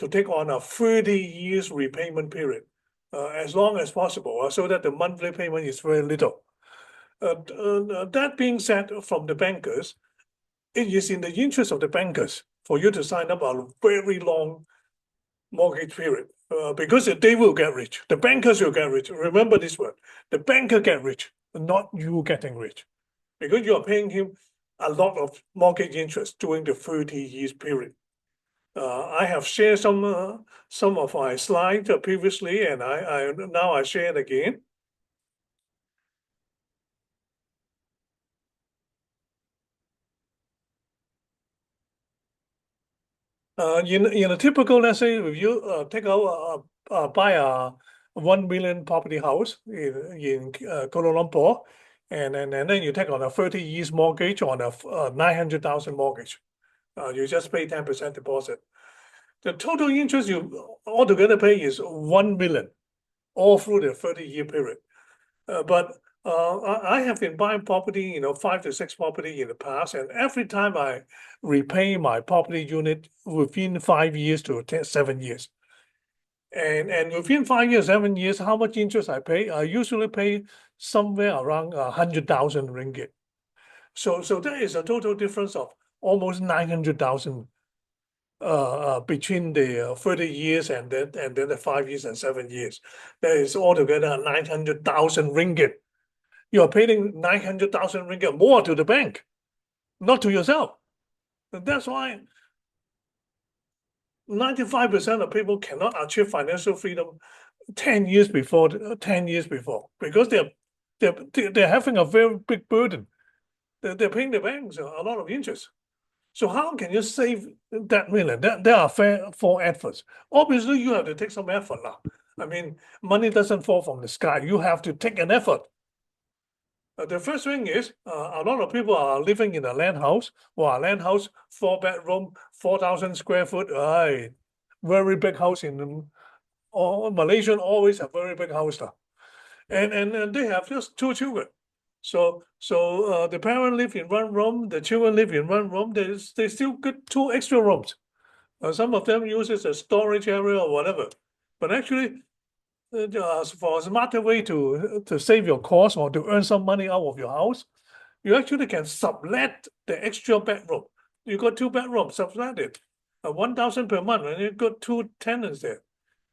to take on a 30 years repayment period, as long as possible, so that the monthly payment is very little. That being said, from the bankers, it is in the interest of the bankers for you to sign up a very long mortgage period, because they will get rich. The bankers will get rich. Remember this word: the banker get rich, not you getting rich, because you are paying him a lot of mortgage interest during the 30 years period. I have shared some of my slides previously, and I now I share it again. In a typical, let's say, if you take out buy a 1 million property house in Kuala Lumpur, and then you take on a 30 years mortgage on a 900,000 mortgage, you just pay 10% deposit. The total interest you altogether pay is 1 million, all through the 30-year period. But I have been buying property, 5 to 6 property in the past, and every time I repay my property unit within 5 years to 7 years. And within 5 years, 7 years, how much interest I pay? I usually pay somewhere around 100,000 ringgit. So there is a total difference of almost 900,000 between the 30 years and then the 5 years and 7 years. That is altogether 900,000 ringgit. You are paying 900,000 ringgit more to the bank, not to yourself. And that's why 95% of people cannot achieve financial freedom 10 years before, because they're having a very big burden. They're paying the banks a lot of interest. So how can you save that million? There are four efforts. Obviously, you have to take some effort now. I mean, money doesn't fall from the sky. You have to take an effort. The first thing is, a lot of people are living in a land house. Well, a land house, 4-bedroom, 4,000 square foot. Very big house in Malaysia. Always a very big house now, and they have just 2 children. So the parent live in 1 room, the children live in 1 room. They still get 2 extra rooms. Some of them use it as a storage area or whatever. But actually, for a smarter way to save your cost or to earn some money out of your house, you actually can sublet the extra bedroom. You got 2 bedrooms, sublet it, 1,000 per month, and you got 2 tenants there,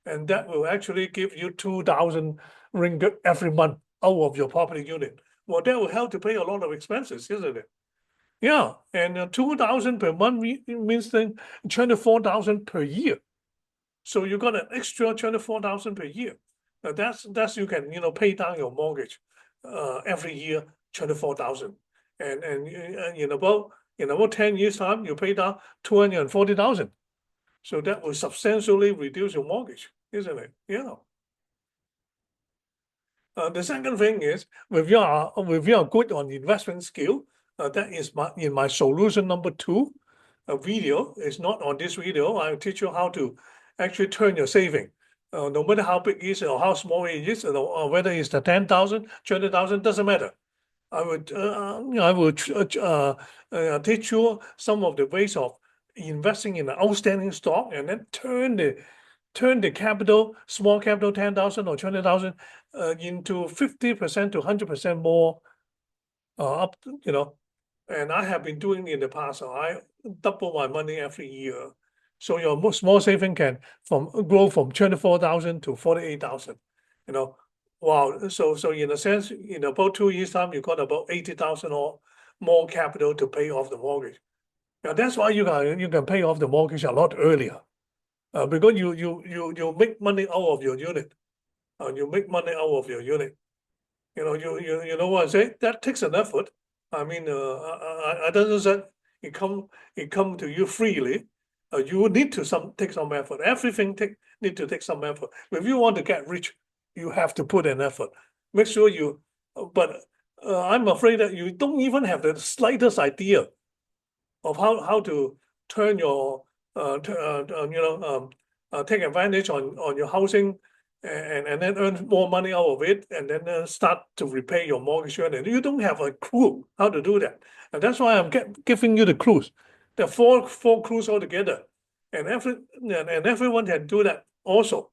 and that will actually give you 2,000 ringgit every month out of your property unit. Well, that will help to pay a lot of expenses, isn't it? Yeah, and 2,000 per month means then 24,000 per year. So you got an extra 24,000 per year. That's you can pay down your mortgage every year 24,000, and in about 10 years time you pay down 240,000. So that will substantially reduce your mortgage, isn't it? Yeah. The second thing is, if you are good on investment skill, that is in my solution number 2 video. It's not on this video. I'll teach you how to actually turn your saving. No matter how big it is or how small it is, or whether it's the 10,000, 20,000, doesn't matter. I would teach you some of the ways of investing in an outstanding stock, and then turn the capital, small capital, 10,000 or 20,000, into 50% to 100% more up. And I have been doing in the past. So I double my money every year. So your small saving can grow from 24,000 to 48,000. Wow. So in a sense, in about 2 years' time, you got about 80,000 or more capital to pay off the mortgage. Now that's why you can pay off the mortgage a lot earlier, because you make money out of your unit. You make money out of your unit. You know what I say? That takes an effort. I mean, I don't say it come to you freely. You need to take some effort. Everything need to take some effort. If you want to get rich, you have to put an effort. Make sure you. But I'm afraid that you don't even have the slightest idea of how to turn your take advantage on your housing, and then earn more money out of it, and then start to repay your mortgage. And you don't have a clue how to do that. And that's why I'm giving you the clues. There are four clues altogether. and everyone can do that also,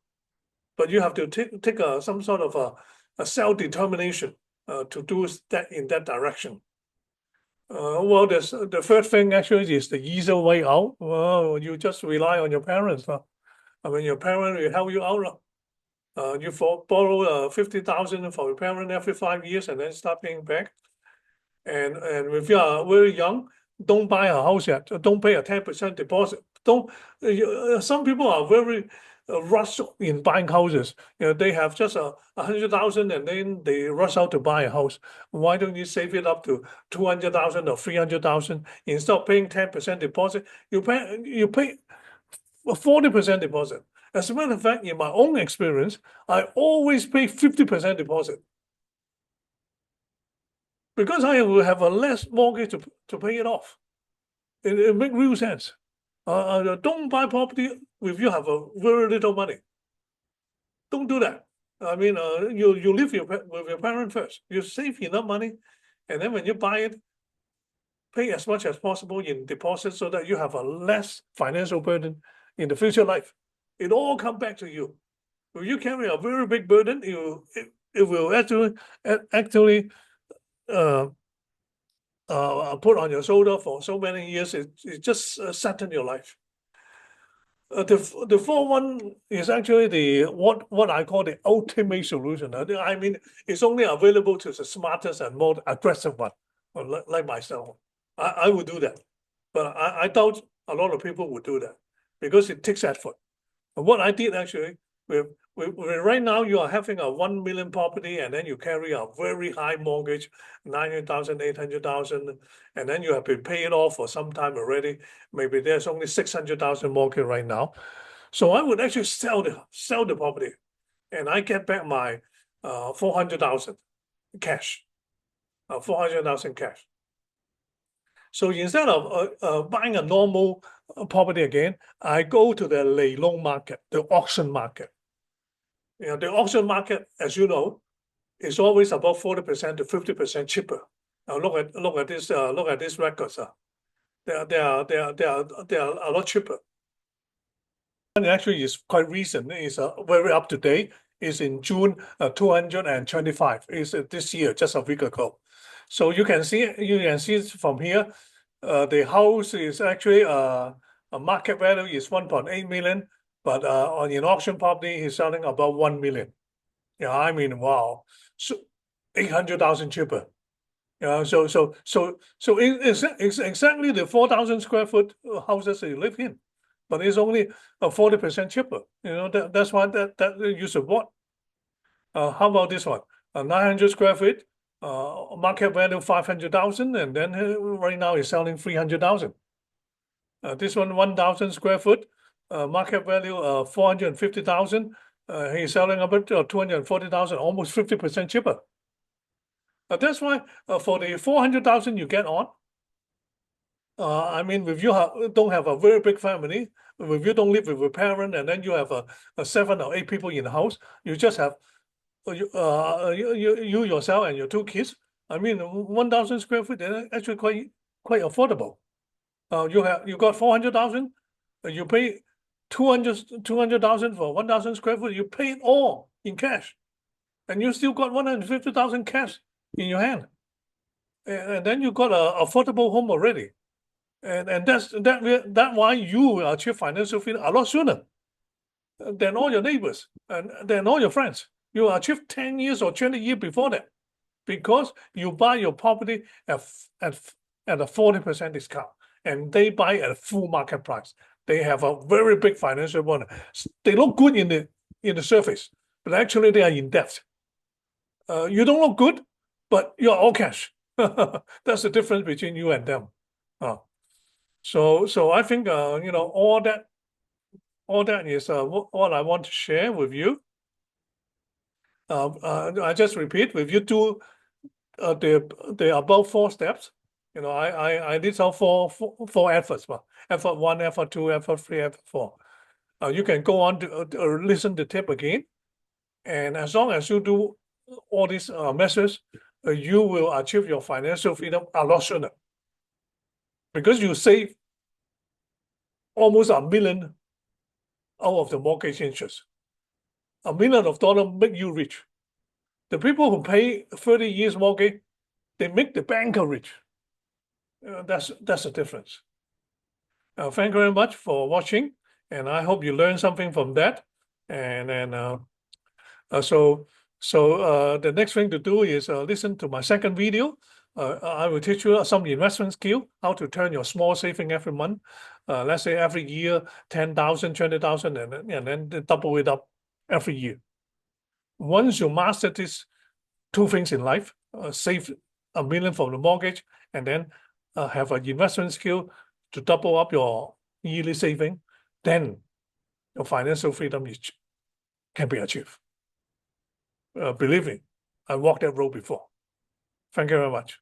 but you have to take some sort of a self-determination to do that in that direction. Well, the third thing actually is the easier way out. Well, you just rely on your parents. I mean, your parent will help you out. You borrow 50,000 from your parent every 5 years and then start paying back. And if you are very young, don't buy a house yet. Don't pay a 10% deposit. Don't. Some people are very rush in buying houses. They have just 100,000 and then they rush out to buy a house. Why don't you save it up to 200,000 or 300,000 instead of paying 10% deposit? You pay 40% deposit. As a matter of fact, in my own experience, I always pay 50% deposit because I will have a less mortgage to pay it off. It makes real sense. Don't buy property if you have a very little money. Don't do that. I mean, you live with your parent first. You save enough money, and then when you buy it, pay as much as possible in deposit so that you have a less financial burden in the future life. It all comes back to you. If you carry a very big burden, it will actually put on your shoulder for so many years. It just settle your life. The fourth one is actually the what I call the ultimate solution. I mean, it's only available to the smartest and more aggressive one, like myself. I would do that, but I doubt a lot of people would do that because it takes effort. And what I did actually, right now you are having a 1 million property and then you carry a very high mortgage, 900,000, 800,000, and then you have been paying it off for some time already. Maybe there's only 600,000 mortgage right now. So I would actually sell the property and I get back my 400,000 cash, 400,000 cash. So instead of buying a normal property again, I go to the Leilong market, the auction market. The auction market, as you know, is always about 40% to 50% cheaper. Now look at these records. They are a lot cheaper. And actually, is quite recent. It's very up to date. It's in June 225. It's this year, just a week ago. So you can see from here, the house is actually a market value is 1.8 million, but on an auction property, he's selling about 1 million. Yeah, I mean, wow, so 800,000 cheaper. Yeah, so it's exactly the 4,000 square foot houses that you live in, but it's only 40% cheaper. That's why that you support. How about this one? 900 square feet, market value 500,000, and then right now it's selling 300,000. This one 1,000 square foot, market value 450,000. He's selling about 240,000, almost 50% cheaper. That's why for the 400,000 you get on. I mean, if you don't have a very big family, if you don't live with a parent, and then you have a 7 or 8 people in the house, you just have you yourself and your 2 kids. I mean, 1,000 square feet is actually quite affordable. You got 400,000, you pay 200,000 for 1,000 square foot. You pay it all in cash, and you still got 150,000 cash in your hand, and then you got a affordable home already, and that's why you achieve financial freedom a lot sooner than all your neighbors and than all your friends. You achieve 10 years or 20 years before that because you buy your property at a 40% discount, and they buy at a full market price. They have a very big financial bonus. They look good in the surface, but actually they are in debt. You don't look good, but you're all cash. That's the difference between you and them. So I think all that is what I want to share with you. I just repeat, if you do the above 4 steps, I did some four efforts. Effort 1, effort 2, effort 3, effort 4. You can go on to listen to tape again, and as long as you do all these measures, you will achieve your financial freedom a lot sooner because you save almost $1 million out of the mortgage interest. $1 million make you rich. The people who pay 30 years mortgage, they make the banker rich. That's the difference. Thank you very much for watching, and I hope you learned something from that. And then so the next thing to do is listen to my second video. I will teach you some investment skill, how to turn your small saving every month. Let's say every year, 10,000, 20,000, and then double it up every year. Once you master these two things in life, save $1 million from the mortgage, and then have an investment skill to double up your yearly saving, then your financial freedom can be achieved. Believe me, I walked that road before. Thank you very much.